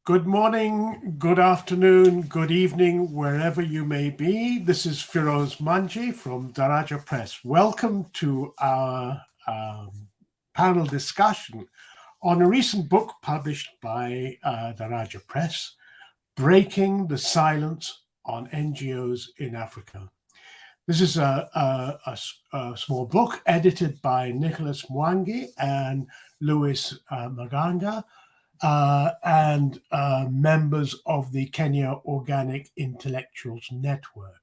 Good morning, good afternoon, good evening, wherever you may be. This is Feroz Manji from Daraja Press. Welcome to our panel discussion on a recent book published by Daraja Press, Breaking the Silence on NGOs in Africa. This is a small book edited by Lewis Maghanga and Lewis Maghanga, and members of the Kenya Organic Intellectuals Network.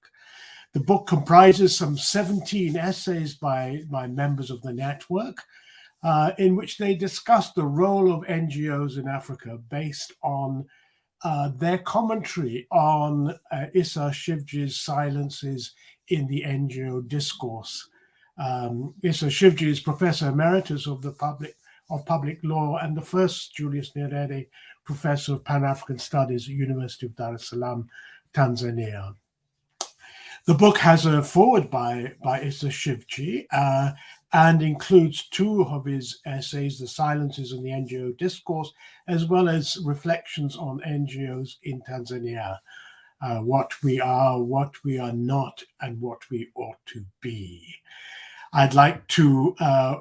The book comprises some 17 essays by members of the network, in which they discuss the role of NGOs in Africa based on their commentary on Issa Shivji's silences in the NGO discourse. Issa Shivji is Professor Emeritus of Public Law and the first Julius Nyerere Professor of Pan-African Studies at University of Dar es Salaam, Tanzania. The book has a foreword by Issa Shivji and includes two of his essays, The Silences in the NGO Discourse, as well as reflections on NGOs in Tanzania, what we are not, and what we ought to be. I'd like to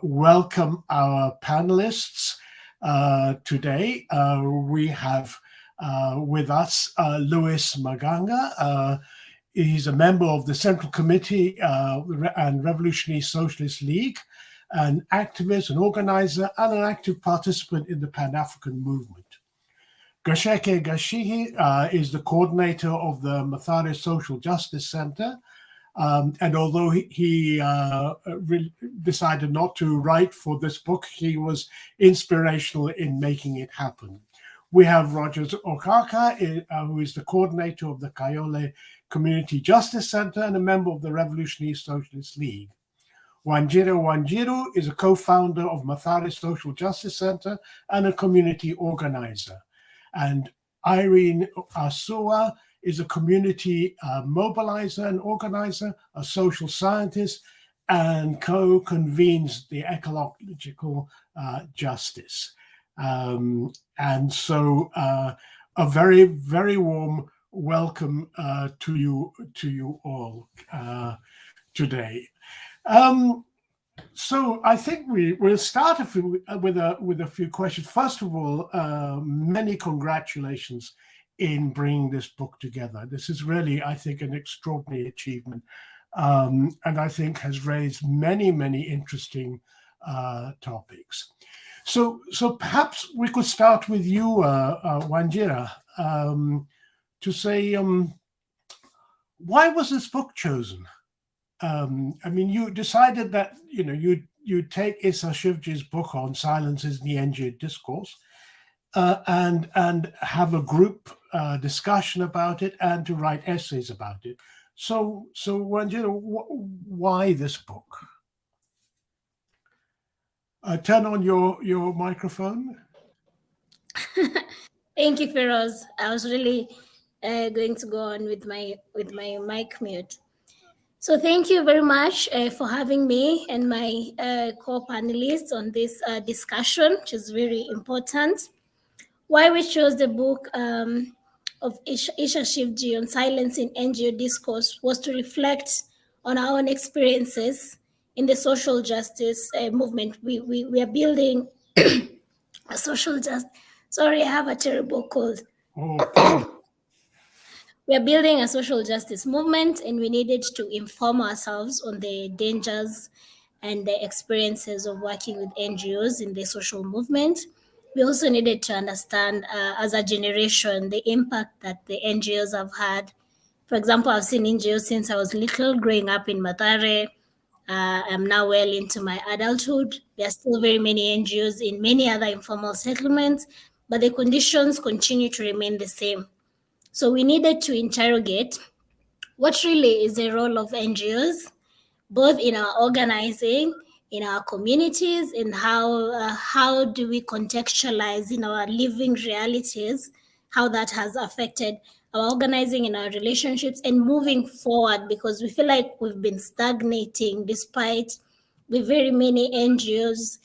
welcome our panelists today. We have with us Lewis Maghanga. He's a member of the Central Committee and Revolutionary Socialist League, an activist, an organizer, and an active participant in the Pan-African movement. Gacheke Gachihi is the coordinator of the Mathare Social Justice Center, and although he decided not to write for this book, he was inspirational in making it happen. We have Rodgers Okakah, who is the coordinator of the Kayole Community Justice Center and a member of the Revolutionary Socialist League. Wanjira Wanjiru is a co-founder of Mathare Social Justice Center and a community organizer. And Irene Asuwa is a community mobilizer and organizer, a social scientist, and co-convenes the ecological justice. And so a very, very warm welcome to you all today. So I think we'll start with a few questions. First of all, many congratulations in bringing this book together. This is really, I think, an extraordinary achievement, and I think has raised many, many interesting topics. So perhaps we could start with you, Wanjira, to say, why was this book chosen? I mean, you decided that you'd take Issa Shivji's book on silences in the NGO discourse and have a group discussion about it and to write essays about it. So Wanjira, why this book? Turn on your microphone. Thank you, Feroz. I was really going to go on with my mic mute. So thank you very much for having me and my co-panelists on this discussion, which is very important. Why we chose the book of Issa Shivji on silence in NGO discourse was to reflect on our own experiences in the social justice movement. We are building a social justice. Sorry, I have a terrible cold. Okay. We are building a social justice movement, and we needed to inform ourselves on the dangers and the experiences of working with NGOs in the social movement. We also needed to understand, as a generation, the impact that the NGOs have had. For example, I've seen NGOs since I was little, growing up in Mathare. I'm now well into my adulthood. There are still very many NGOs in many other informal settlements, but the conditions continue to remain the same. So we needed to interrogate what really is the role of NGOs, both in our organizing, in our communities, and how do we contextualize in our living realities, how that has affected our organizing and our relationships and moving forward, because we feel like we've been stagnating despite with very many NGOs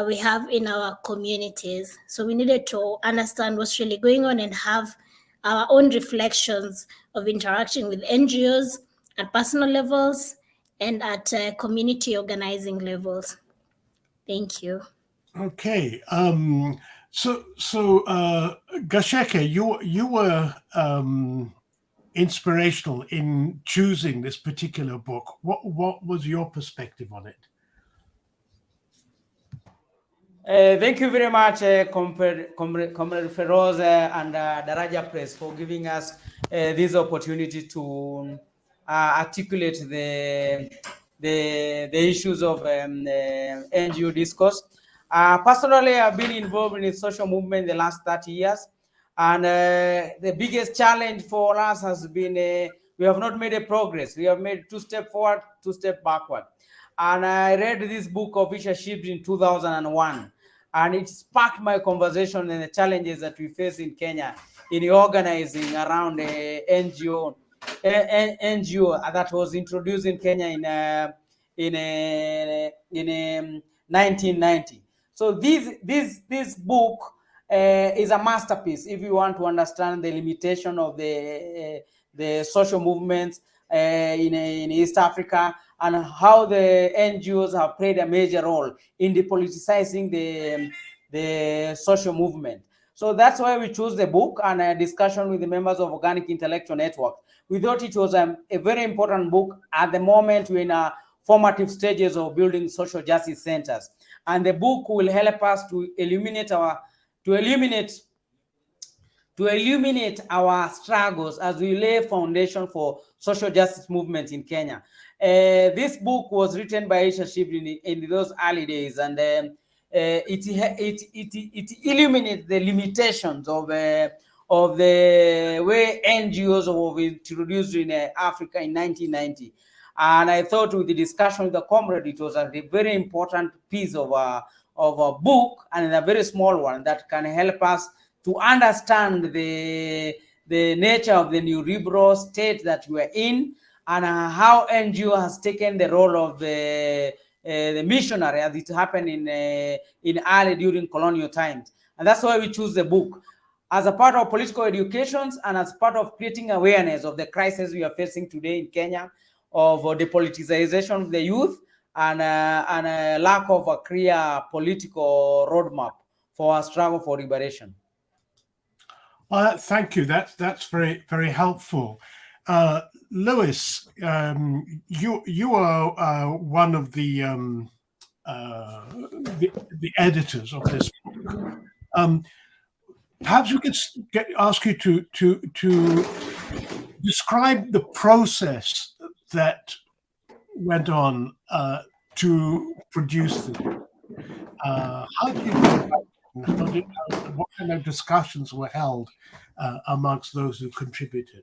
we have in our communities. So we needed to understand what's really going on and have our own reflections of interaction with NGOs at personal levels and at community organizing levels. Thank you. Okay. So Gacheke, you were inspirational in choosing this particular book. What was your perspective on it? Thank you very much, Comrade Feroz and Daraja Press, for giving us this opportunity to articulate the issues of NGO discourse. Personally, I've been involved in the social movement the last 30 years, and the biggest challenge for us has been we have not made a progress. We have made 2 steps forward, 2 steps backward. And I read this book of Isha Shift in 2001, and it sparked my conversation and the challenges that we face in Kenya in organizing around the NGO that was introduced in Kenya in 1990. So this book is a masterpiece if you want to understand the limitation of the social movements in East Africa, and how the NGOs have played a major role in depoliticizing the social movement. So that's why we chose the book, and a discussion with the members of Organic Intellectual Network. We thought it was a very important book at the moment. We're in a formative stages of building social justice centers, and the book will help us to illuminate our struggles as we lay foundation for social justice movement in Kenya. This book was written by Isha Shift in those early days, and it illuminates the limitations of the way NGOs were introduced in Africa in 1990. And I thought with the discussion with the comrade, it was a very important piece of a book, and a very small one that can help us to understand the nature of the neoliberal state that we're in, and how NGO has taken the role of the missionary, as it happened in early during colonial times. And that's why we choose the book as a part of political educations and as part of creating awareness of the crisis we are facing today in Kenya, of the politicization of the youth, and a lack of a clear political roadmap for our struggle for liberation. Thank you. That's very, very helpful. Lewis, you are one of the editors of this book. Perhaps we could ask you to describe the process that went on to produce the book. How did you go about it? What kind of discussions were held amongst those who contributed?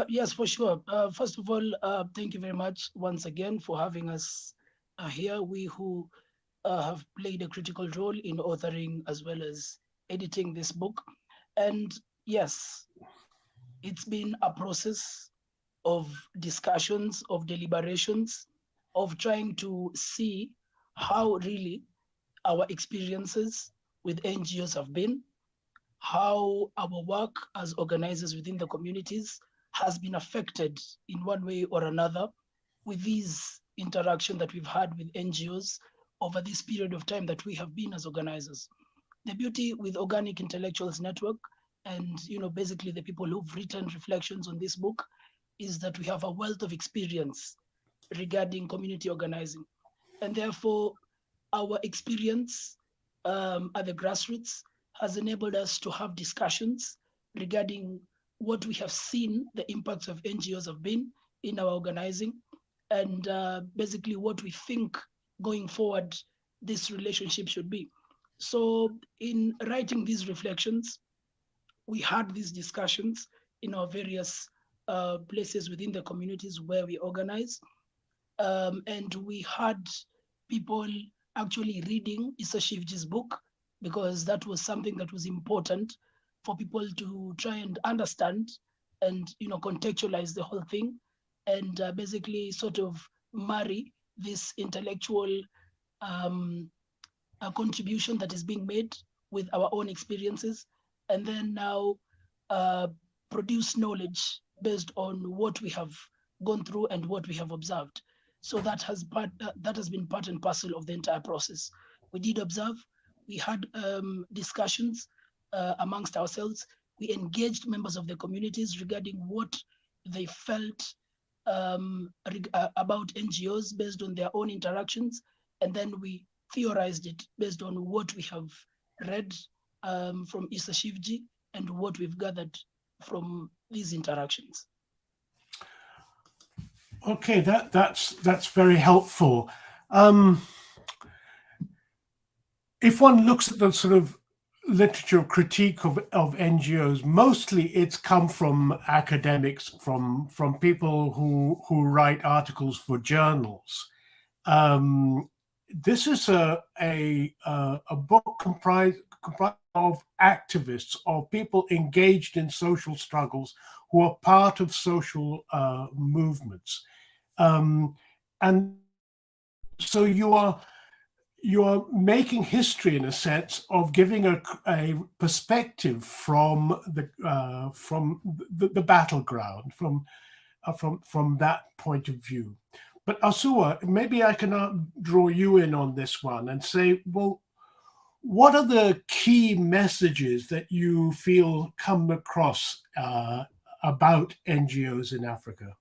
Yes, for sure. First of all, thank you very much once again for having us here. We who have played a critical role in authoring as well as editing this book. And yes, it's been a process of discussions, of deliberations, of trying to see how really our experiences with NGOs have been, how our work as organizers within the communities has been affected in one way or another with these interaction that we've had with NGOs over this period of time that we have been as organizers. The beauty with Organic Intellectuals Network and basically the people who've written reflections on this book is that we have a wealth of experience regarding community organizing. And therefore, our experience at the grassroots has enabled us to have discussions regarding what we have seen the impacts of NGOs have been in our organizing, and basically what we think going forward this relationship should be. So in writing these reflections, we had these discussions in our various places within the communities where we organize. And we had people actually reading Issa Shivji's book, because that was something that was important for people to try and understand and contextualize the whole thing, and basically sort of marry this intellectual a contribution that is being made with our own experiences, and then now produce knowledge based on what we have gone through and what we have observed. So that has been part and parcel of the entire process. We did observe, we had discussions amongst ourselves, we engaged members of the communities regarding what they felt about NGOs based on their own interactions, and then we theorized it based on what we have read from Issa Shivji and what we've gathered from these interactions. Okay, that's very helpful. If one looks at the sort of literature critique of NGOs, mostly it's come from academics, from people who write articles for journals. This is a book comprised of activists, of people engaged in social struggles who are part of social movements, and so you are making history in a sense of giving a perspective from the battleground, from that point of view. But Asuwa, maybe I can draw you in on this one and say, well, what are the key messages that you feel come across about NGOs in Africa?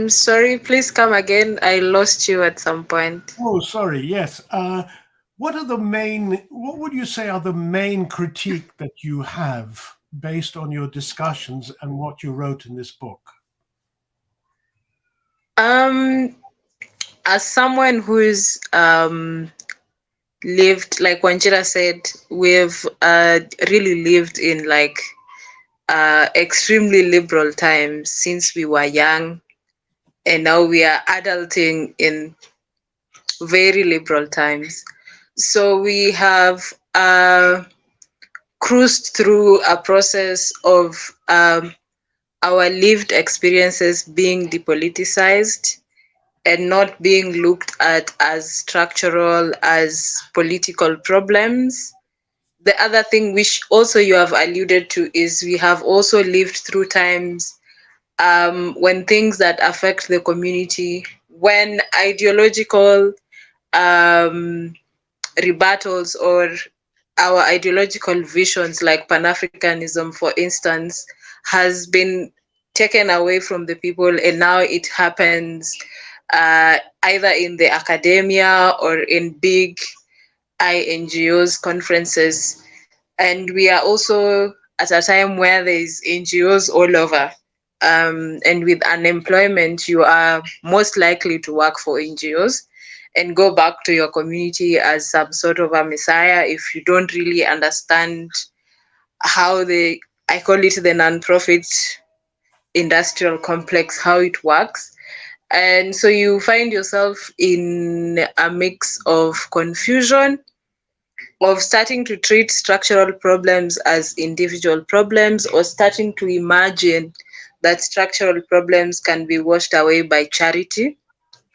Sorry, please come again. I lost you at some point. Oh, sorry. Yes. What would you say are the main critique that you have based on your discussions and what you wrote in this book? As someone who's lived, like Wanjira said, we've really lived in like extremely liberal times since we were young, and now we are adulting in very liberal times. So we have cruised through a process of our lived experiences being depoliticized and not being looked at as structural, as political problems. The other thing which also you have alluded to is we have also lived through times when things that affect the community, when ideological rebuttals or our ideological visions like Pan-Africanism, for instance, has been taken away from the people, and now it happens either in the academia or in big NGOs conferences. And we are also at a time where there's NGOs all over. And with unemployment, you are most likely to work for NGOs and go back to your community as some sort of a messiah if you don't really understand how I call it the non-profit industrial complex, how it works. And so you find yourself in a mix of confusion, of starting to treat structural problems as individual problems, or starting to imagine that structural problems can be washed away by charity,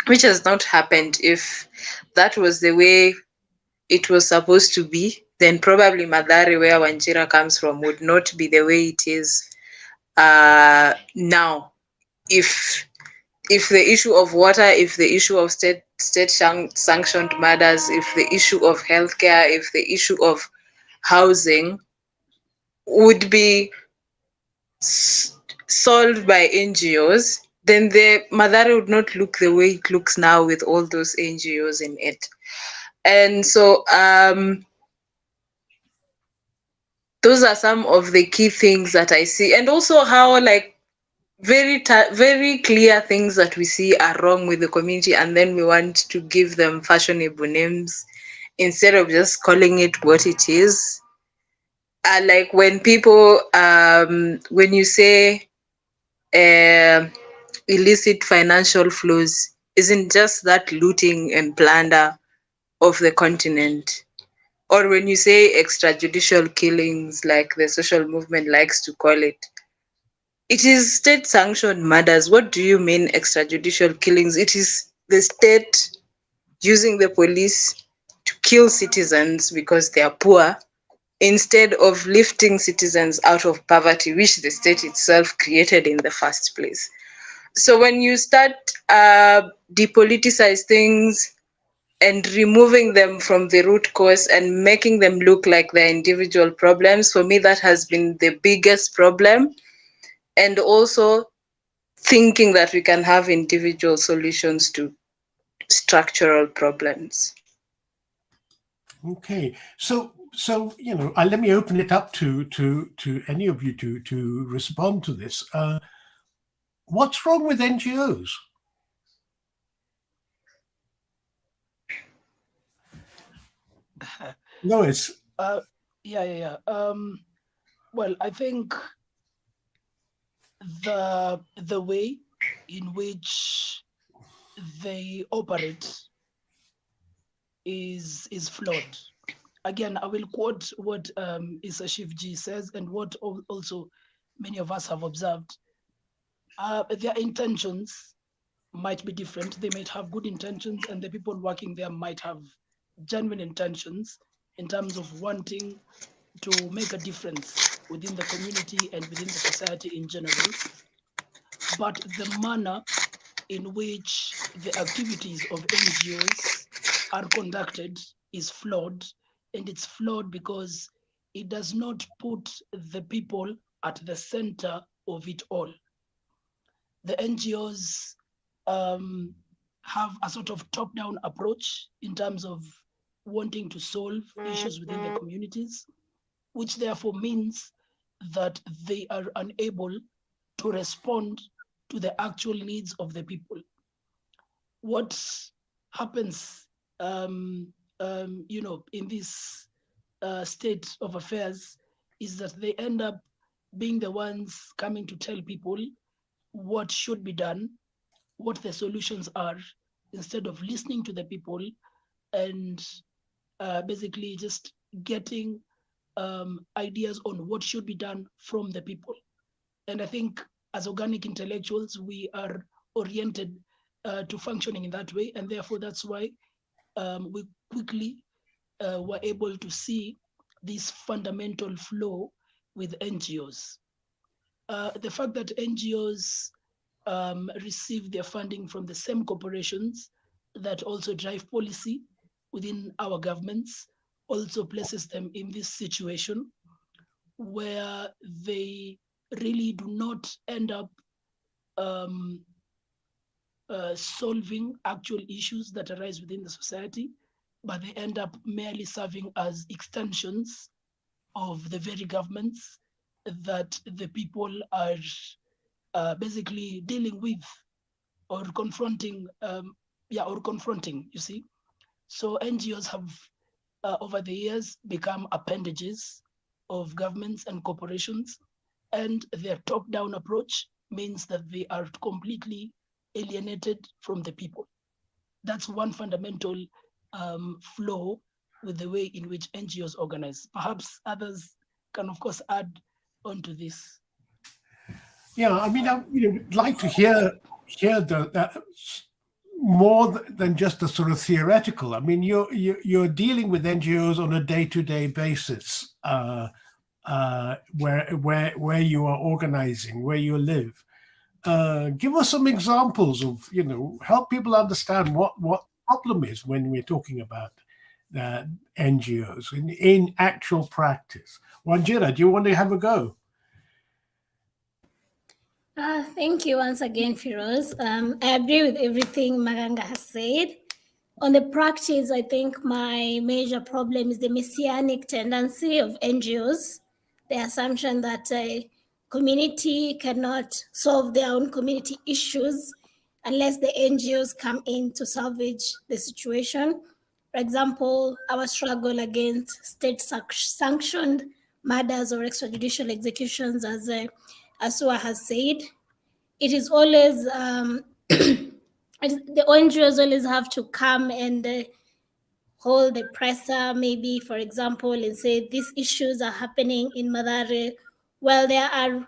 which has not happened. If that was the way it was supposed to be, then probably Madare, where Wanjira comes from, would not be the way it is now. If the issue of water, if the issue of state sanctioned murders, if the issue of healthcare, if the issue of housing would be solved by NGOs, then the Madare would not look the way it looks now with all those NGOs in it. And so those are some of the key things that I see, and also how like very clear things that we see are wrong with the community, and then we want to give them fashionable names instead of just calling it what it is. Like when people, when you say illicit financial flows, isn't just that looting and plunder of the continent? Or when you say extrajudicial killings, like the social movement likes to call it, it is state-sanctioned murders. What do you mean extrajudicial killings? It is the state using the police to kill citizens because they are poor, instead of lifting citizens out of poverty, which the state itself created in the first place. So when you start depoliticize things and removing them from the root cause and making them look like their individual problems, for me, that has been the biggest problem. And also thinking that we can have individual solutions to structural problems. Okay, so let me open it up to any of you to respond to this. What's wrong with NGOs? Lewis. Yeah. Well, I think the way in which they operate is flawed. Again, I will quote what Issa Shivji says and what also many of us have observed. Their intentions might be different. They might have good intentions, and the people working there might have genuine intentions in terms of wanting to make a difference within the community and within the society in general. But the manner in which the activities of NGOs are conducted is flawed, and it's flawed because it does not put the people at the center of it all. The NGOs have a sort of top-down approach in terms of wanting to solve issues within the communities, which therefore means that they are unable to respond to the actual needs of the people. What happens, in this state of affairs is that they end up being the ones coming to tell people what should be done, what the solutions are, instead of listening to the people and basically just getting ideas on what should be done from the people. And I think as organic intellectuals, we are oriented to functioning in that way. And therefore, that's why we quickly were able to see this fundamental flaw with NGOs. The fact that NGOs receive their funding from the same corporations that also drive policy within our governments also places them in this situation where they really do not end up solving actual issues that arise within the society, but they end up merely serving as extensions of the very governments that the people are basically dealing with or confronting, you see. So NGOs have, over the years, become appendages of governments and corporations, and their top-down approach means that they are completely alienated from the people. That's one fundamental flaw with the way in which NGOs organize. Perhaps others can, of course, add on to this. Yeah, I mean, I would like to hear the more than just the sort of theoretical. I mean, you're dealing with NGOs on a day-to-day basis, where you are organizing, where you live. Give us some examples of, help people understand what problem is when we're talking about NGOs in actual practice. Wanjira, do you want to have a go? Thank you once again, Firoz. I agree with everything Maghanga has said. On the practice, I think my major problem is the messianic tendency of NGOs, the assumption that a community cannot solve their own community issues unless the NGOs come in to salvage the situation. For example, our struggle against state-sanctioned murders or extrajudicial executions, as Asuwa has said, it is always the NGOs always have to come and hold the presser, maybe, for example, and say these issues are happening in Madare. Well, there are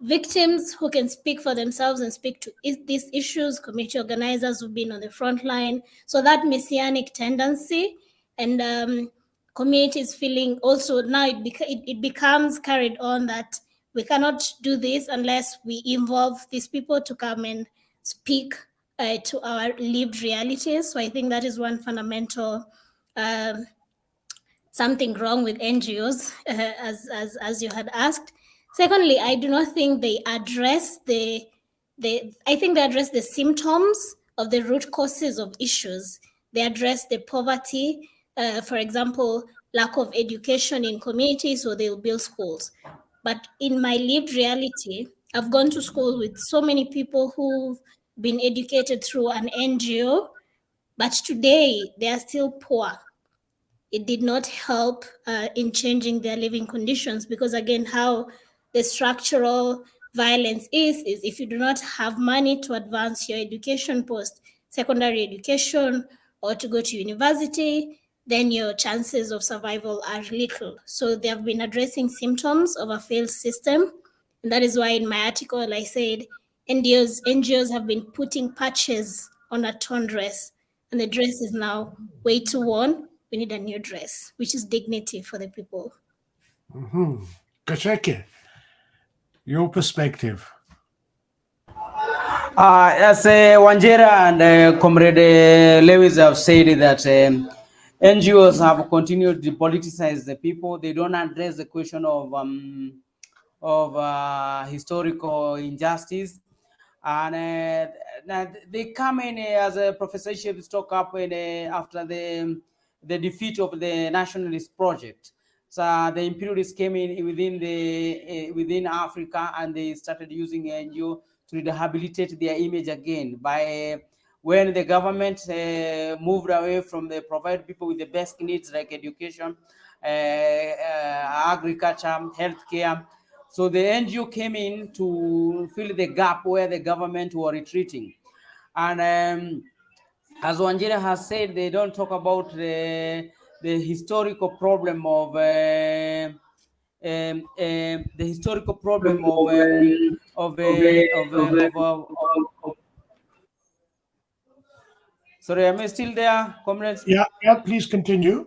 victims who can speak for themselves and speak to these issues, community organizers who've been on the front line. So that messianic tendency and communities feeling also now it becomes carried on that we cannot do this unless we involve these people to come and speak to our lived realities. So I think that is one fundamental something wrong with NGOs, as you had asked. Secondly, I do not think they address I think they address the symptoms of the root causes of issues. They address the poverty, for example, lack of education in communities, so they'll build schools. But in my lived reality, I've gone to school with so many people who've been educated through an NGO, but today they are still poor. It did not help in changing their living conditions, because again, how the structural violence is if you do not have money to advance your education, post-secondary education, or to go to university, then your chances of survival are little. So they have been addressing symptoms of a failed system. And that is why in my article, I said NGOs have been putting patches on a torn dress, and the dress is now way too worn. We need a new dress, which is dignity for the people. Gacheke, your perspective. As Wanjira and Comrade Lewis have said that NGOs have continued to politicize the people. They don't address the question of historical injustice, and they come in as a professorship stock up in, after the defeat of the nationalist project. So the imperialists came in within Africa, and they started using NGO to rehabilitate their image again by when the government moved away from the provide people with the basic needs like education, agriculture, healthcare. So the NGO came in to fill the gap where the government were retreating. And as Wanjira has said, they don't talk about the historical problem of the historical problem sorry, am I still there, comrades? Yeah, please continue.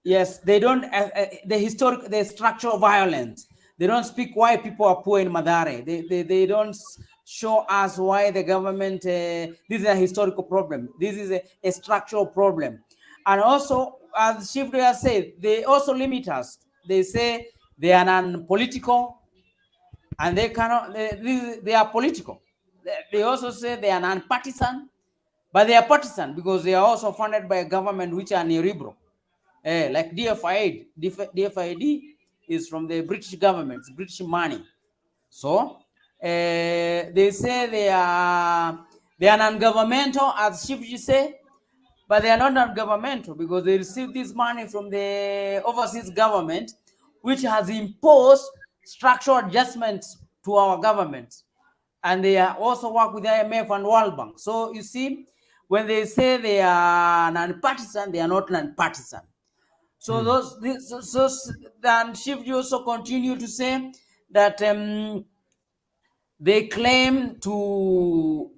Yes, they don't the structural violence. They don't speak why people are poor in Madare. They don't show us why the government. This is a historical problem. This is a structural problem, and also as Chief has said, they also limit us. They say they are non-political, and they cannot. They are political. They also say they are non-partisan, but they are partisan because they are also funded by a government which are neoliberal. Like DFID. DFID is from the British government, British money. So they say they are non-governmental, as Chief say, but they are not non-governmental because they receive this money from the overseas government, which has imposed structural adjustments to our government. And they also work with IMF and World Bank. So you see, when they say they are non-partisan, they are not non-partisan. So then Shift also continue to say that they claim to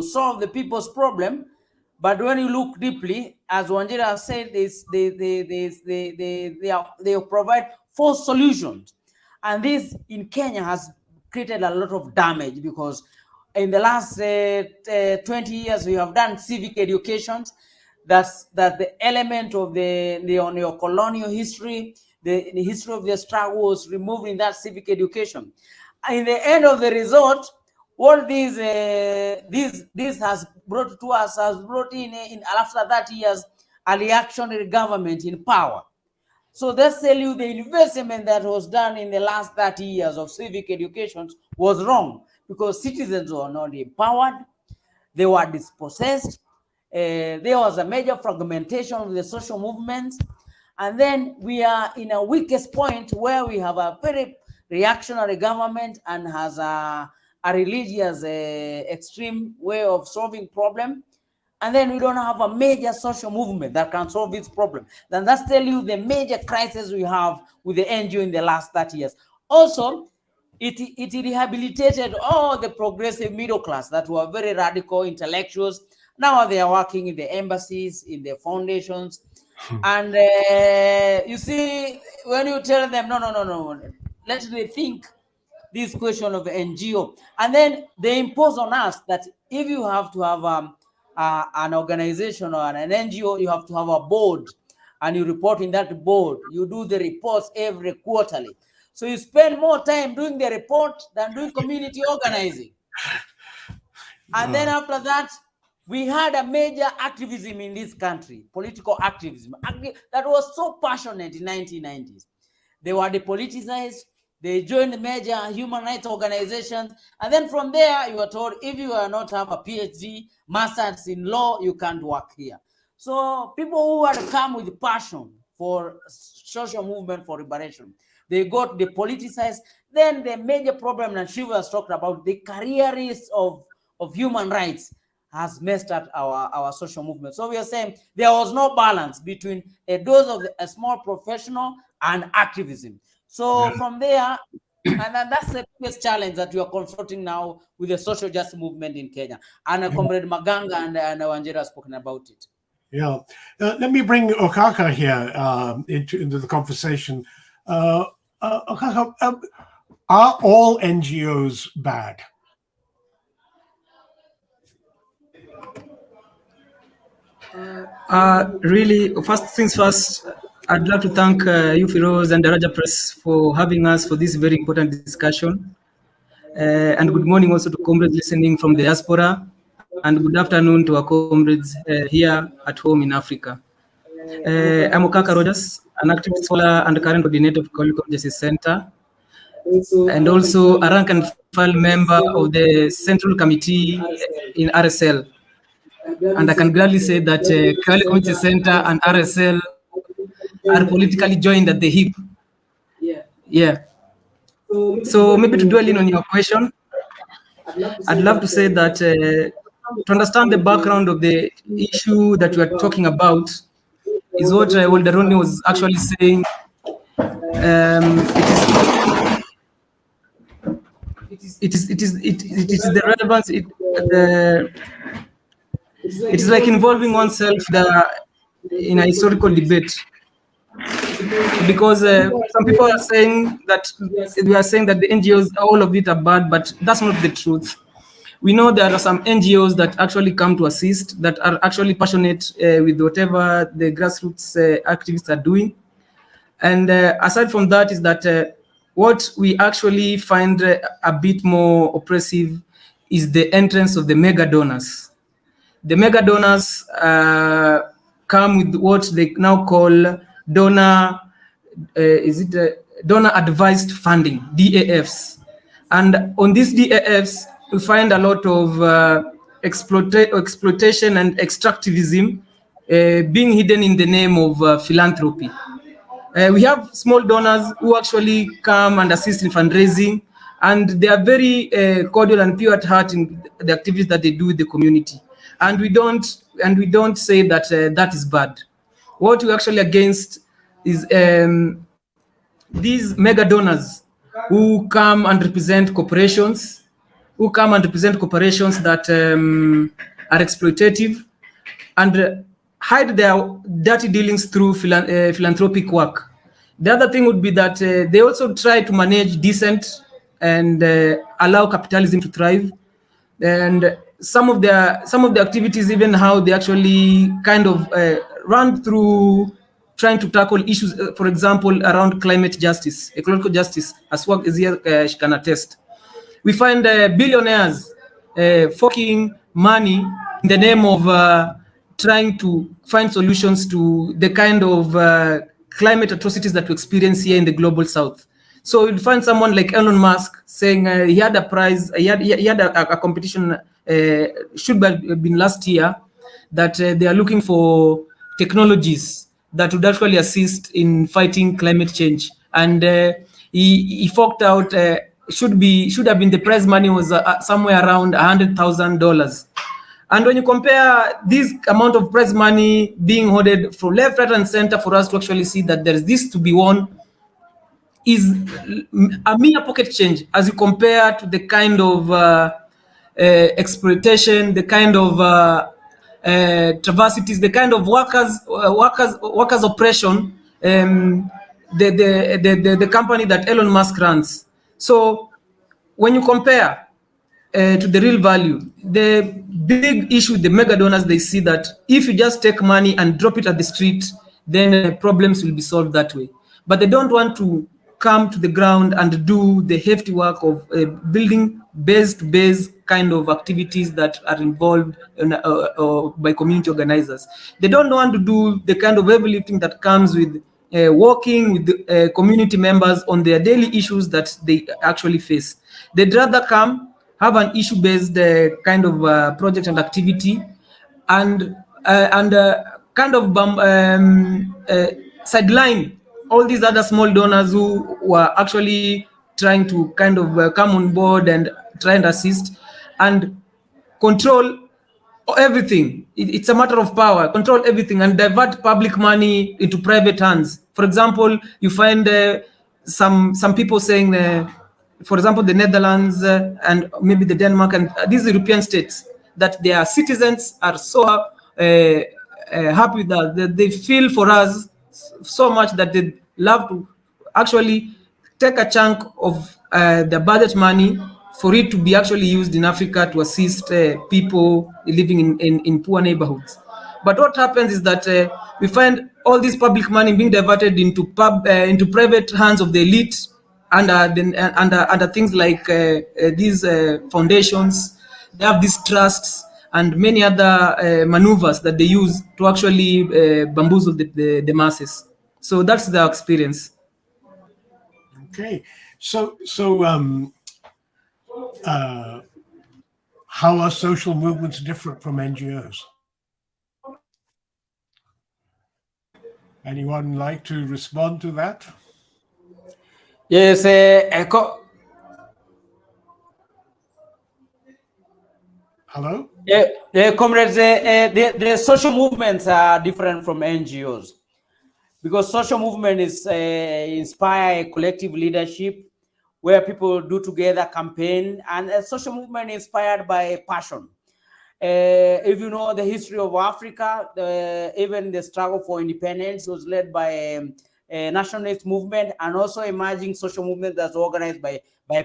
solve the people's problem, but when you look deeply, as Wanjira said, they provide false solutions, and this in Kenya has created a lot of damage because in the last 20 years we have done civic education. That the element of the colonial history, the history of the struggle was removed in that civic education. In the end of the result, what this has brought to us has brought in after 30 years a reactionary government in power. So let's tell you the investment that was done in the last 30 years of civic education was wrong because citizens were not empowered, they were dispossessed. There was a major fragmentation of the social movements, and then we are in a weakest point where we have a very reactionary government and has a religious extreme way of solving problem, and then we don't have a major social movement that can solve this problem. Then that's tell you the major crisis we have with the NGO in the last 30 years. Also, it rehabilitated all the progressive middle class that were very radical intellectuals. Now they are working in the embassies, in the foundations. And you see, when you tell them, no, let me think this question of NGO, and then they impose on us that if you have to have an organization or an NGO, you have to have a board, and you report in that board. You do the reports every quarterly. So you spend more time doing the report than doing community organizing. And then after that, we had a major activism in this country, political activism, that was so passionate in 1990s. They were depoliticized. They joined major human rights organizations. And then from there, you were told, if you are not have a PhD, master's in law, you can't work here. So people who had come with passion for social movement for liberation, they got depoliticized. Then the major problem that Shiva has talked about, the careerists of human rights, has messed up our social movement. So we are saying there was no balance between a dose of a small professional and activism. So from there, and that's the biggest challenge that we are confronting now with the social justice movement in Kenya. And Comrade Maghanga and Wanjira have spoken about it. Yeah. Let me bring Okakah here into the conversation. Okakah, are all NGOs bad? Really, first things first, I'd love to thank you, Firoz, and Daraja Press for having us for this very important discussion. And good morning also to comrades listening from the diaspora, and good afternoon to our comrades here at home in Africa. I'm Okakah Rodgers, an active scholar and current coordinator of Gacheke Gachihi Center, and also a rank and file member of the Central Committee in RSL. And I can gladly say that Gacheke Gachihi Center and RSL are politically joined at the hip. Yeah. So maybe to dwell in on your question, I'd love to say that to understand the background of the issue that we are talking about is what Walderoni was actually saying. It is the relevance. It's like involving oneself in a historical debate, because some people are saying that the NGOs, all of it are bad, but that's not the truth. We know there are some NGOs that actually come to assist, that are actually passionate with whatever the grassroots activists are doing. And aside from that is that what we actually find a bit more oppressive is the entrance of the mega donors. The mega donors come with what they now call donor advised funding, DAFs. And on these DAFs, we find a lot of exploitation and extractivism being hidden in the name of philanthropy. We have small donors who actually come and assist in fundraising, and they are very cordial and pure at heart in the activities that they do with the community. And we don't say that that is bad. What we're actually against is these mega donors who come and represent corporations, that are exploitative and hide their dirty dealings through philanthropic work. The other thing would be that they also try to manage decent and allow capitalism to thrive. And some of the activities, even how they actually kind of run through trying to tackle issues, for example, around climate justice, ecological justice, as well as here she can attest. We find billionaires forking money in the name of trying to find solutions to the kind of climate atrocities that we experience here in the global south. So you'll find someone like Elon Musk saying he had a prize, he had a competition, should have been last year, that they are looking for technologies that would actually assist in fighting climate change. And he forked out, should have been, the prize money was somewhere around $100,000. And when you compare this amount of prize money being hoarded from left, right, and center for us to actually see that there is this to be won, is a mere pocket change as you compare to the kind of exploitation, the kind of traversities, the kind of workers oppression, the company that Elon Musk runs. So when you compare to the real value, the big issue with the mega donors, they see that if you just take money and drop it at the street, then problems will be solved that way. But they don't want to come to the ground and do the hefty work of building base-to-base kind of activities that are involved in, by community organizers. They don't want to do the kind of heavy lifting that comes with working with the, community members on their daily issues that they actually face. They'd rather come, have an issue-based kind of project and activity, and kind of sideline all these other small donors who were actually trying to kind of come on board and try and assist and control everything. It's a matter of power, control everything and divert public money into private hands. For example, you find some people saying, for example, the Netherlands and maybe the Denmark and these European states, that their citizens are so happy with that they feel for us so much that they love to actually take a chunk of the budget money for it to be actually used in Africa to assist people living in poor neighborhoods. But what happens is that we find all this public money being diverted into private hands of the elite under things like these foundations. They have these trusts and many other maneuvers that they use to actually bamboozle the masses. So that's their experience. Okay, so how are social movements different from NGOs? Anyone like to respond to that? Yes, Hello? comrades, the social movements are different from NGOs because social movement is inspire a collective leadership where people do together campaign, and a social movement inspired by passion. If you know the history of Africa, even the struggle for independence was led by a nationalist movement and also emerging social movement that's organized by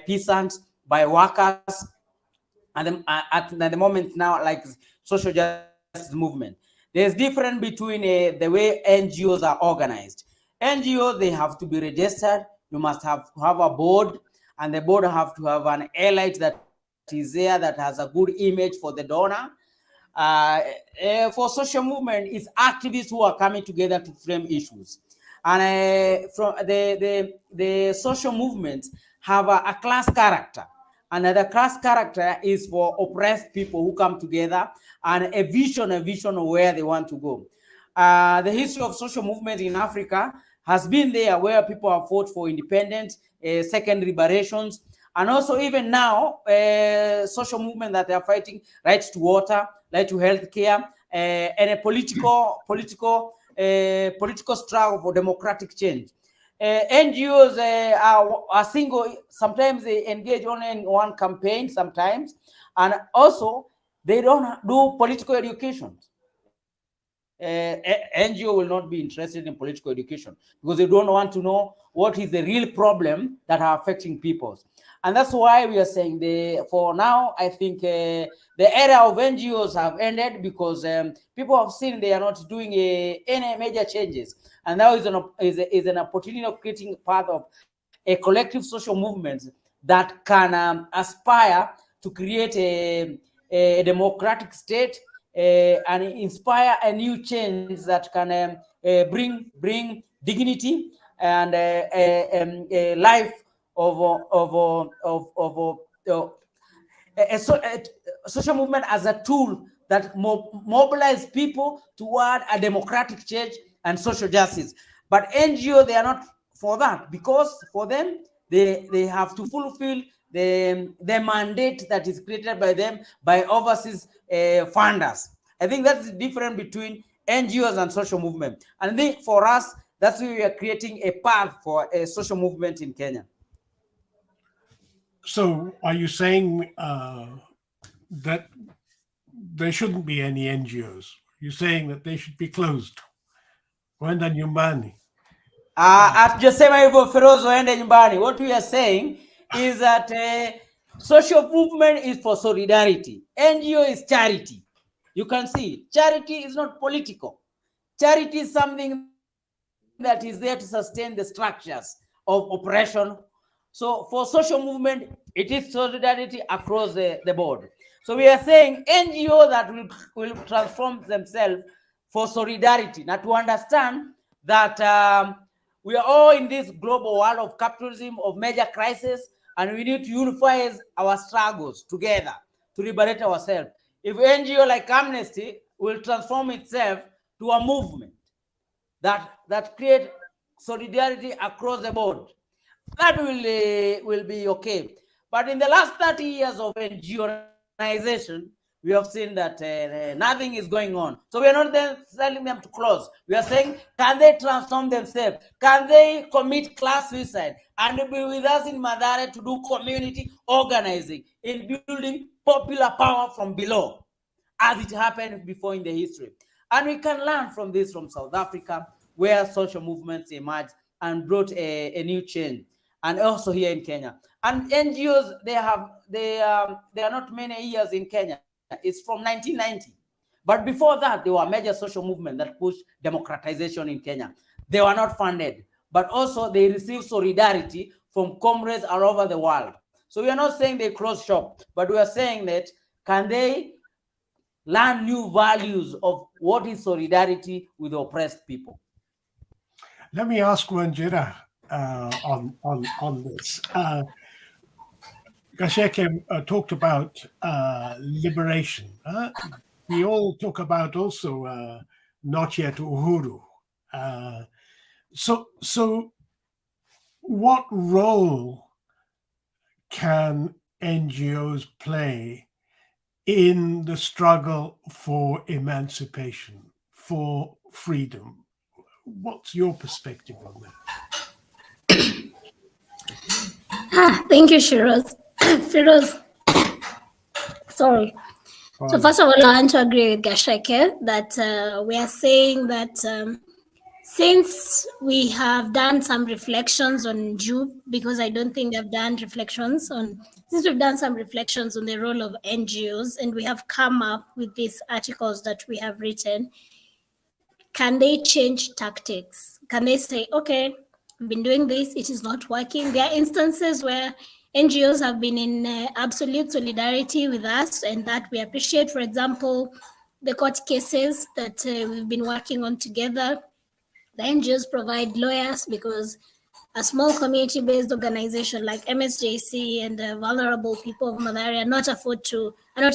peasants, by workers, and at the moment now, like social justice movement. There's difference between the way NGOs are organized. NGOs, they have to be registered. You must have a board, and the board have to have an elite that is there that has a good image for the donor. For social movement, it's activists who are coming together to frame issues. And from the social movements have a class character. Another class character is for oppressed people who come together and a vision of where they want to go. The history of social movement in Africa has been there where people have fought for independence, second liberations, and also even now, social movement that they are fighting rights to water, right to health care, and a political struggle for democratic change. NGOs are single. Sometimes they engage only in one campaign sometimes, and also they don't do political education. NGO will not be interested in political education because they don't want to know what is the real problem that are affecting people. And that's why we are saying for now, I think the era of NGOs have ended because people have seen they are not doing any major changes. And now is an opportunity of creating part of a collective social movement that can aspire to create a democratic state and inspire a new change that can bring dignity and a life of a social movement as a tool that mobilize people toward a democratic change and social justice. But NGO, they are not for that because for them, they have to fulfill the mandate that is created by them by overseas funders. I think that's the difference between NGOs and social movement. And I think for us, That's why we are creating a path for a social movement in Kenya. So are you saying that there shouldn't be any NGOs? You're saying that they should be closed? Kwenda nyumbani. Hatusema hivyo Feroz, waende nyumbani. What we are saying is that social movement is for solidarity. NGO is charity. You can see charity is not political. Charity is something that is there to sustain the structures of oppression. So for social movement, it is solidarity across the board. So we are saying NGO that will transform themselves for solidarity. Now to understand that we are all in this global world of capitalism, of major crisis, and we need to unify our struggles together to liberate ourselves. If NGO like Amnesty will transform itself to a movement that create solidarity across the board, that will be okay. But in the last 30 years of NGO organization, we have seen that nothing is going on. So we are not then telling them to close. We are saying, can they transform themselves? Can they commit class suicide and be with us in Mathare to do community organizing in building popular power from below, as it happened before in the history? And we can learn from this from South Africa, where social movements emerged and brought a new change, and also here in Kenya. And NGOs, they are not many years in Kenya. It's from 1990. But before that, there were major social movements that pushed democratization in Kenya. They were not funded, but also they received solidarity from comrades all over the world. So we are not saying they close shop, but we are saying that can they learn new values of what is solidarity with oppressed people? Let me ask Wanjira on this. Gacheke talked about liberation. We all talk about also not yet Uhuru. So what role can NGOs play in the struggle for emancipation, for freedom? What's your perspective on that? Thank you, Shiraz. Firoz. Sorry. So first of all, I want to agree with Gacheke that we are saying that since we have done some reflections on Jube, because I don't think they've done reflections on, since we've done some reflections on the role of NGOs and we have come up with these articles that we have written, can they change tactics? Can they say, okay, we've been doing this, it is not working? There are instances where NGOs have been in absolute solidarity with us and that we appreciate. For example, the court cases that we've been working on together. The NGOs provide lawyers because a small community-based organization like MSJC and the vulnerable people of Mathare are not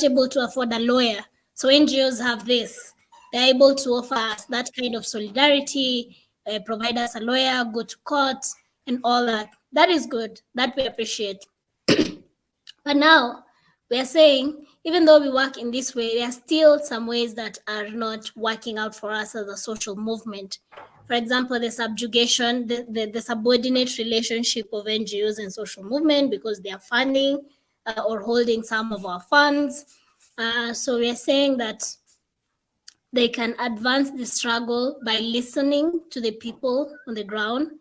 able to afford a lawyer. So NGOs have this. They're able to offer us that kind of solidarity, provide us a lawyer, go to court, and all that. That is good. That we appreciate. But now we are saying, even though we work in this way, there are still some ways that are not working out for us as a social movement. For example, the subjugation, the subordinate relationship of NGOs and social movement because they are funding or holding some of our funds. So we are saying that they can advance the struggle by listening to the people on the ground,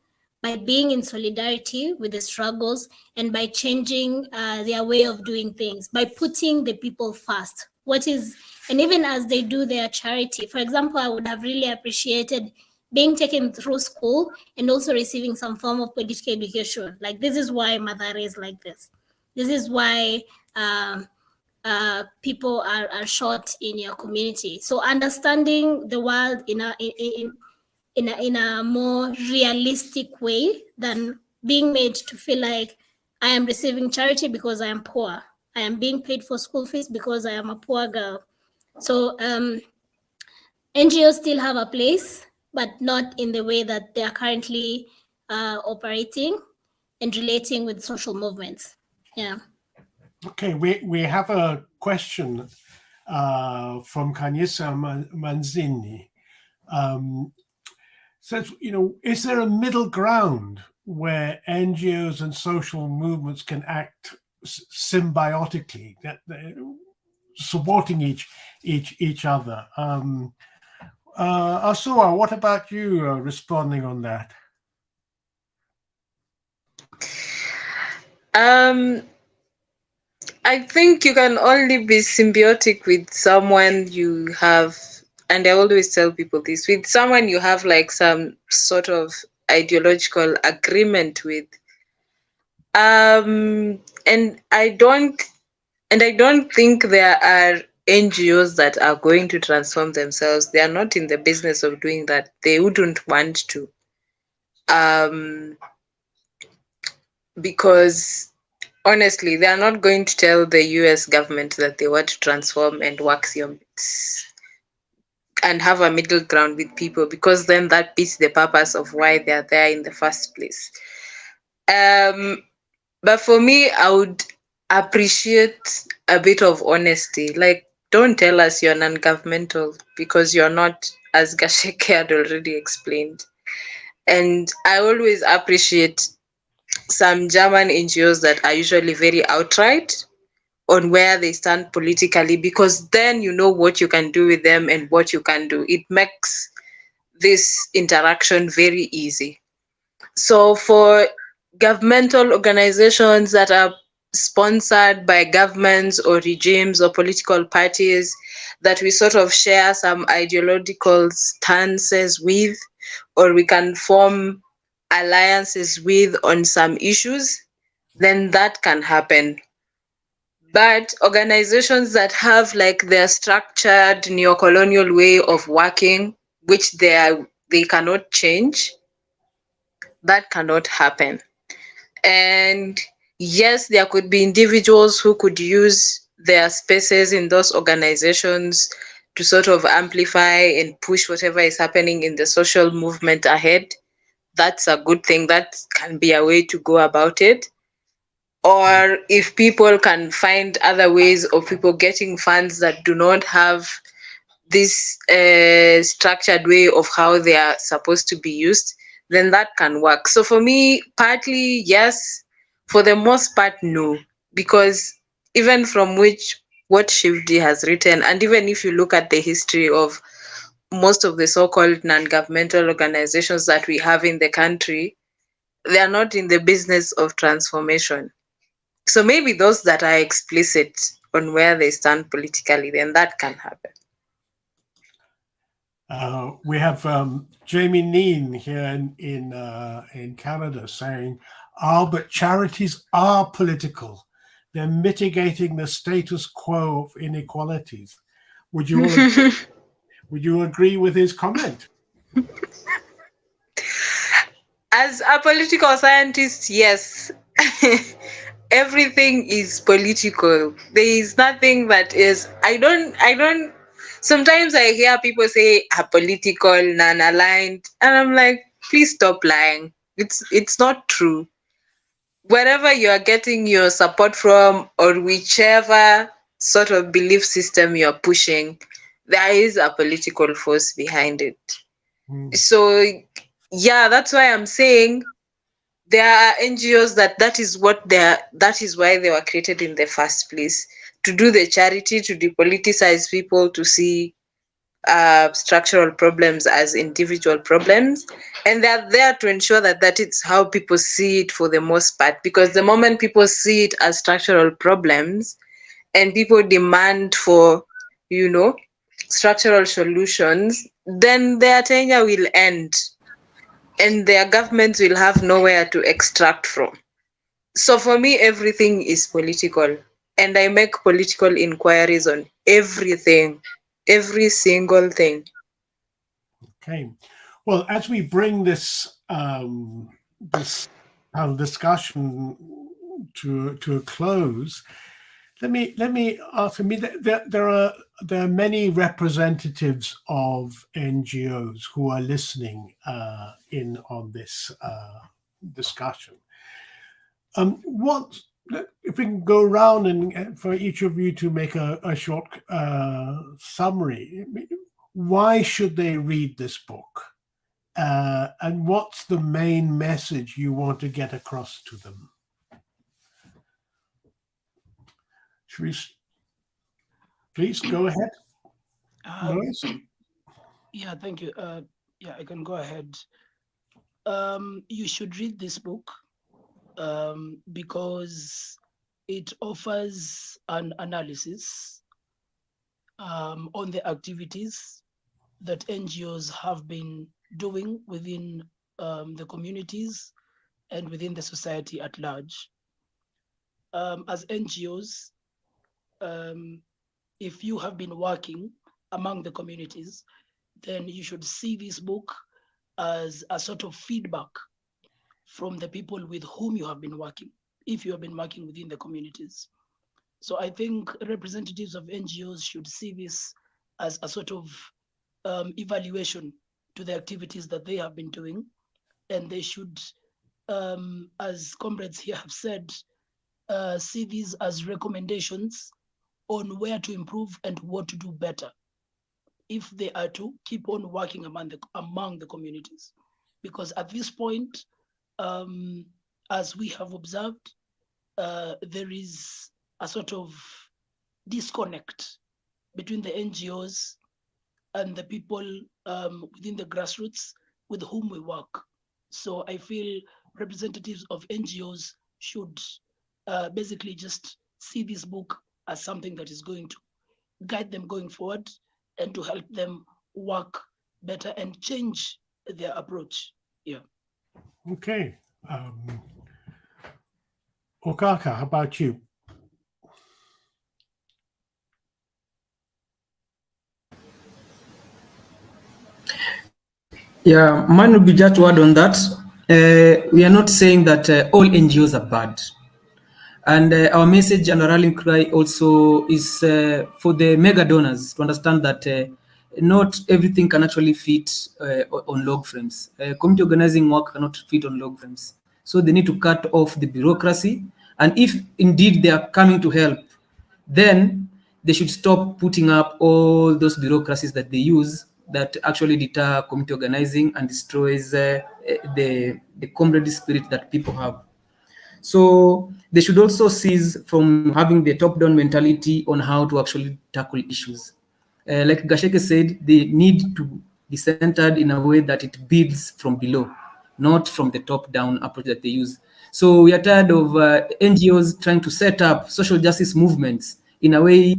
by being in solidarity with the struggles, and by changing their way of doing things, by putting the people first. And even as they do their charity, for example, I would have really appreciated being taken through school and also receiving some form of political education. Like, this is why Mathare is like this. This is why people are shot in your community. So understanding the world in a more realistic way than being made to feel like I am receiving charity because I am poor. I am being paid for school fees because I am a poor girl. So NGOs still have a place, but not in the way that they are currently operating and relating with social movements. Yeah. Okay, we have a question from Kanyisa Manzini. says, is there a middle ground where NGOs and social movements can act symbiotically, that they're supporting each other? Asuwa, what about you responding on that? I think you can only be symbiotic with someone you have, and I always tell people this, with someone you have like some sort of ideological agreement with. And I don't think there are NGOs that are going to transform themselves. They are not in the business of doing that. They wouldn't want to. Because honestly, they are not going to tell the US government that they want to transform and wax your and have a middle ground with people, because then that beats the purpose of why they are there in the first place. But for me, I would appreciate a bit of honesty. Like, don't tell us you're non-governmental, because you're not, as Gacheke had already explained. And I always appreciate some German NGOs that are usually very outright on where they stand politically, because then you know what you can do with them and what you can do. It makes this interaction very easy. So for governmental organizations that are sponsored by governments or regimes or political parties that we sort of share some ideological stances with, or we can form alliances with on some issues, then that can happen. But organizations that have like their structured neo-colonial way of working, which they cannot change, that cannot happen. And yes, there could be individuals who could use their spaces in those organizations to sort of amplify and push whatever is happening in the social movement ahead. That's a good thing. That can be a way to go about it. Or if people can find other ways of people getting funds that do not have this structured way of how they are supposed to be used, then that can work. So for me, partly yes, for the most part no, because even from what Shivji has written, and even if you look at the history of most of the so-called non-governmental organizations that we have in the country, they are not in the business of transformation. So maybe those that are explicit on where they stand politically, then that can happen. We have Jamie Neen here in Canada saying, but charities are political. They're mitigating the status quo of inequalities. Would you agree with his comment? As a political scientist, yes. Everything is political. There is nothing that is, I don't, sometimes I hear people say apolitical, non-aligned, and I'm like, please stop lying. It's not true. Wherever you are getting your support from, or whichever sort of belief system you're pushing, there is a political force behind it. So yeah, that's why I'm saying there are NGOs that is why they were created in the first place, to do the charity, to depoliticize people, to see structural problems as individual problems, and they're there to ensure that is how people see it for the most part. Because the moment people see it as structural problems and people demand for, structural solutions, then their tenure will end and their governments will have nowhere to extract from. So for me, everything is political, and I make political inquiries on everything, every single thing. Okay. Well, as we bring this discussion to a close, let me ask. For me, there are many representatives of NGOs who are listening in on this discussion. If we can go around and for each of you to make a short summary, why should they read this book? and what's the main message you want to get across to them? Please go ahead. Lewis? Yeah, thank you. Yeah, I can go ahead. You should read this book because it offers an analysis on the activities that NGOs have been doing within the communities and within the society at large. As NGOs, if you have been working among the communities, then you should see this book as a sort of feedback from the people with whom you have been working, if you have been working within the communities. So I think representatives of NGOs should see this as a sort of evaluation to the activities that they have been doing. And they should, as comrades here have said, see these as recommendations on where to improve and what to do better if they are to keep on working among the communities. Because at this point, as we have observed, there is a sort of disconnect between the NGOs and the people within the grassroots with whom we work. So I feel representatives of NGOs should basically just see this book as something that is going to guide them going forward and to help them work better and change their approach. Yeah. Okay. Okakah, how about you? Yeah, mine would be just to add on that. We are not saying that all NGOs are bad. And our message and our rallying cry also is for the mega donors to understand that not everything can actually fit on log frames. Community organizing work cannot fit on log frames. So they need to cut off the bureaucracy. And if indeed they are coming to help, then they should stop putting up all those bureaucracies that they use that actually deter community organizing and destroys the camaraderie spirit that people have. So they should also cease from having the top-down mentality on how to actually tackle issues. Like Gacheke said, they need to be centered in a way that it builds from below, not from the top-down approach that they use. So we are tired of NGOs trying to set up social justice movements in a way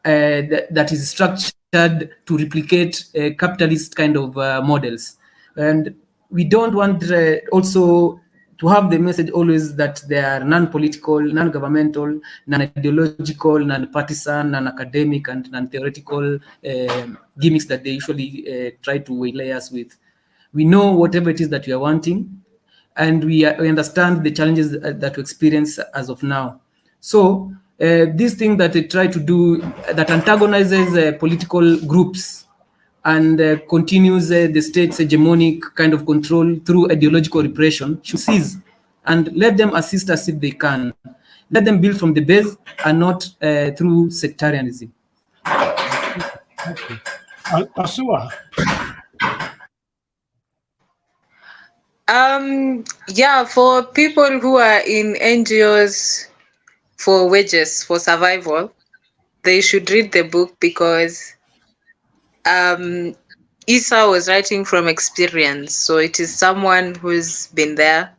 that is structured to replicate capitalist kind of models. And we don't want also to have the message always that they are non-political, non-governmental, non-ideological, non-partisan, non-academic, and non-theoretical gimmicks that they usually try to waylay us with. We know whatever it is that we are wanting, and we understand the challenges that we experience as of now. So this thing that they try to do that antagonizes political groups and continues the state's hegemonic kind of control through ideological repression should cease, and let them assist us if they can. Let them build from the base and not through sectarianism. Thank you. Asuwa? Yeah, for people who are in NGOs for wages, for survival, they should read the book because Isa was writing from experience. So it is someone who's been there,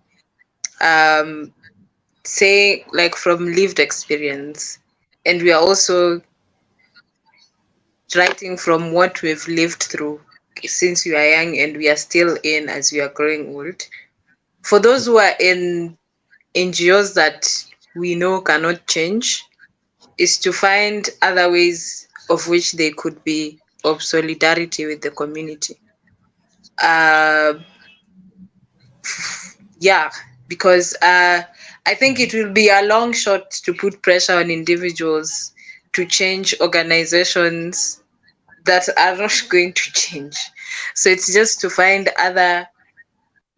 say like from lived experience. And we are also writing from what we've lived through since we are young and we are still in as we are growing old. For those who are in NGOs that we know cannot change, is to find other ways of which they could be of solidarity with the community. Yeah, because I think it will be a long shot to put pressure on individuals to change organizations that are not going to change. So it's just to find other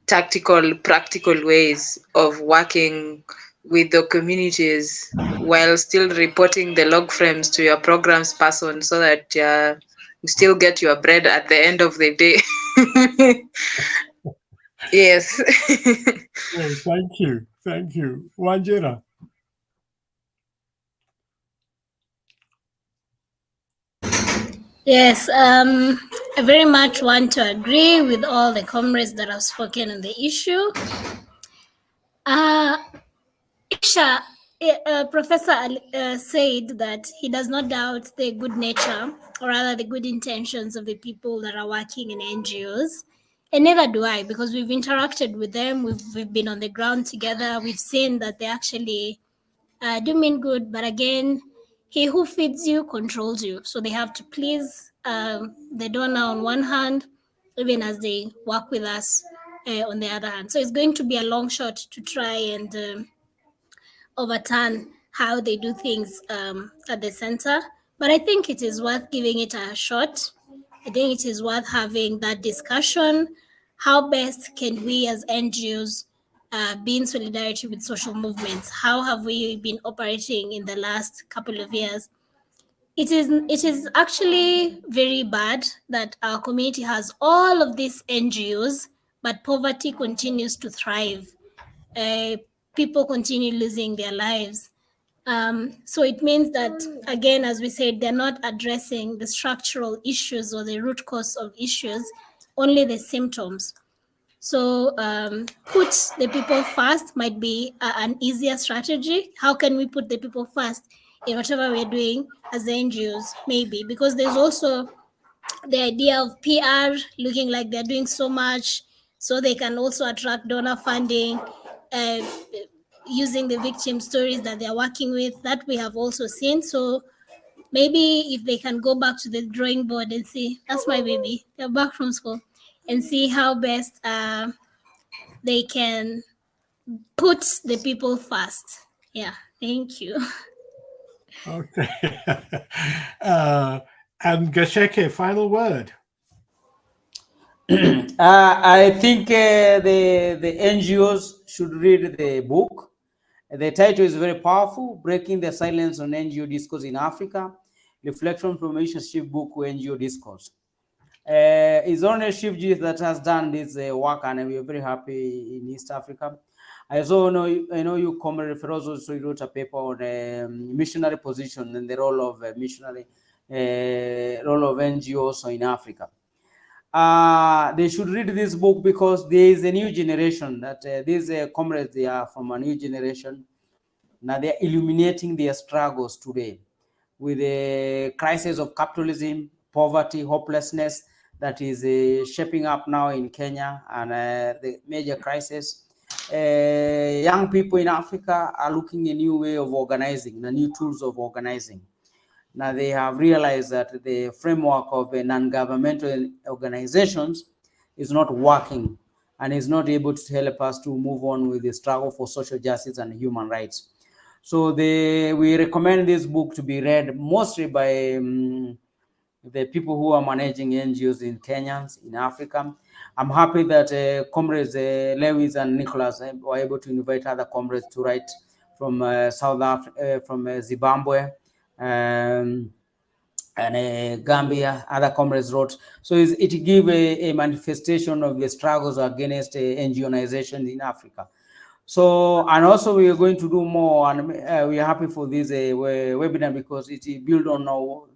tactical, practical ways of working with the communities while still reporting the log frames to your programs person so that you still get your bread at the end of the day. Yes. Oh, thank you. Thank you. Wanjira. Yes, I very much want to agree with all the comrades that have spoken on the issue. Isha, Professor said that he does not doubt the good nature, or rather the good intentions of the people that are working in NGOs. And neither do I, because we've interacted with them, we've been on the ground together, we've seen that they actually do mean good, but again, he who feeds you controls you. So they have to please the donor on one hand, even as they work with us on the other hand. So it's going to be a long shot to try and overturn how they do things at the center. But I think it is worth giving it a shot. I think it is worth having that discussion. How best can we as NGOs be in solidarity with social movements? How have we been operating in the last couple of years? It is actually very bad that our community has all of these NGOs, but poverty continues to thrive. People continue losing their lives. So it means that, again, as we said, they're not addressing the structural issues or the root cause of issues, only the symptoms. So put the people first might be an easier strategy. How can we put the people first in whatever we're doing as NGOs? Maybe because there's also the idea of PR looking like they're doing so much, so they can also attract donor funding, using the victim stories that they're working with. That we have also seen. So maybe if they can go back to the drawing board and see, that's my baby, they're back from school, and see how best they can put the people first. Yeah, thank you. Okay. And Gacheke, final word. I think the NGOs should read the book. The title is very powerful, Breaking the Silence on NGO Discourse in Africa, Reflection from a Shift Book NGO Discourse. It's only Shift that has done this work, and we are very happy in East Africa. I know you, Comrade Feroz, also wrote a paper on missionary position and the role of missionary, role of NGOs in Africa. They should read this book because there is a new generation that these comrades, they are from a new generation. Now they're illuminating their struggles today with the crisis of capitalism, poverty, hopelessness that is shaping up now in Kenya, and the major crisis. Young people in Africa are looking a new way of organizing, the new tools of organizing. Now they have realized that the framework of non-governmental organizations is not working and is not able to help us to move on with the struggle for social justice and human rights. So we recommend this book to be read mostly by the people who are managing NGOs in Kenya, in Africa. I'm happy that comrades Lewis and Nicholas were able to invite other comrades to write from South Africa, from Zimbabwe, and Gambia. Other comrades wrote. So it gives a manifestation of the struggles against NGO organizations in Africa. So, and also we are going to do more, and we are happy for this webinar because it builds on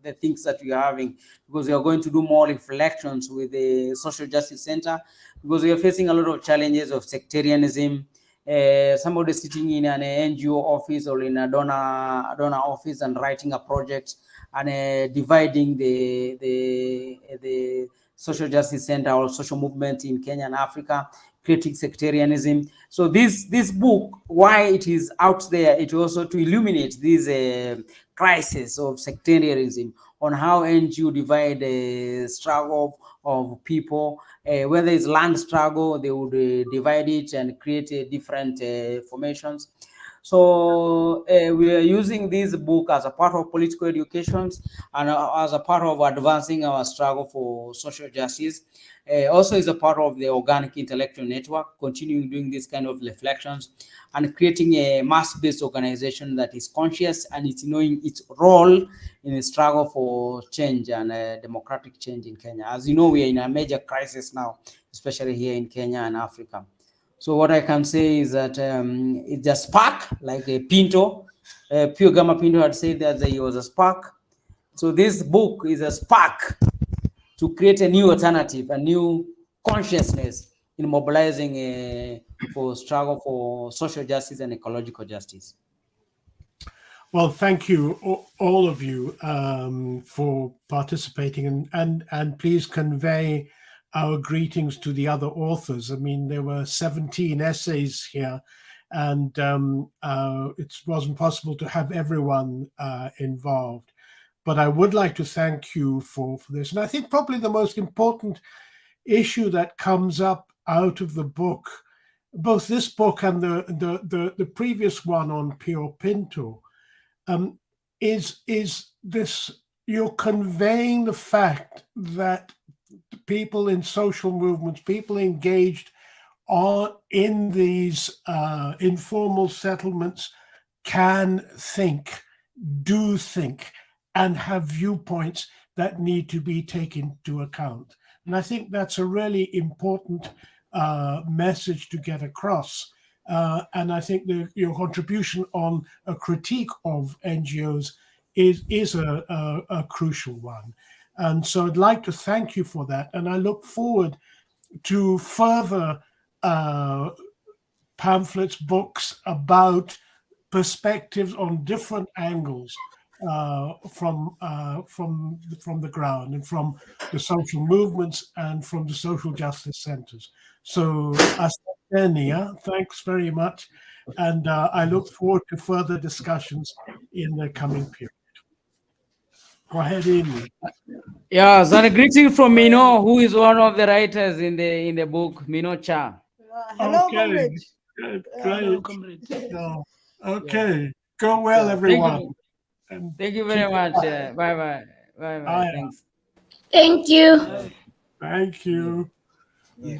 the things that we are having, because we are going to do more reflections with the Social Justice Center, because we are facing a lot of challenges of sectarianism. Somebody sitting in an NGO office or in a donor office and writing a project and dividing the Social Justice Center or social movement in Kenya and Africa, creating sectarianism. So this book, why it is out there, it also to illuminate this crisis of sectarianism, on how NGO divide the struggle of people. Whether it's land struggle, they would divide it and create different formations. So we are using this book as a part of political education and as a part of advancing our struggle for social justice. Also is a part of the organic intellectual network, continuing doing this kind of reflections and creating a mass-based organization that is conscious and it's knowing its role in the struggle for change and democratic change in Kenya. As you know, we are in a major crisis now, especially here in Kenya and Africa. So what I can say is that it's a spark, like a Pinto. Pure Gama Pinto had said that he was a spark. So this book is a spark to create a new alternative, a new consciousness in mobilizing for struggle for social justice and ecological justice. Well, thank you, all of you, for participating, and please convey our greetings to the other authors. I mean, there were 17 essays here, and it wasn't possible to have everyone involved. But I would like to thank you for this. And I think probably the most important issue that comes up out of the book, both this book and the previous one on Pio Pinto, is this: you're conveying the fact that people in social movements, people engaged in these informal settlements, can think, do think, and have viewpoints that need to be taken into account. And I think that's a really important message to get across. And I think your contribution on a critique of NGOs is a crucial one. And so I'd like to thank you for that. And I look forward to further pamphlets, books about perspectives on different angles from the ground and from the social movements and from the social justice centers. So thanks very much. And I look forward to further discussions in the coming period. Go ahead, Irene. Yes, and a greeting from Mino, who is one of the writers in the book, Mino Cha. Hello, Okay. comrade. Good, Hello, great. comrade. So, okay, go well, Yeah, everyone. Thank you very much. Bye bye. Bye bye. Bye. Thanks. Thank you. Thank you. Yeah.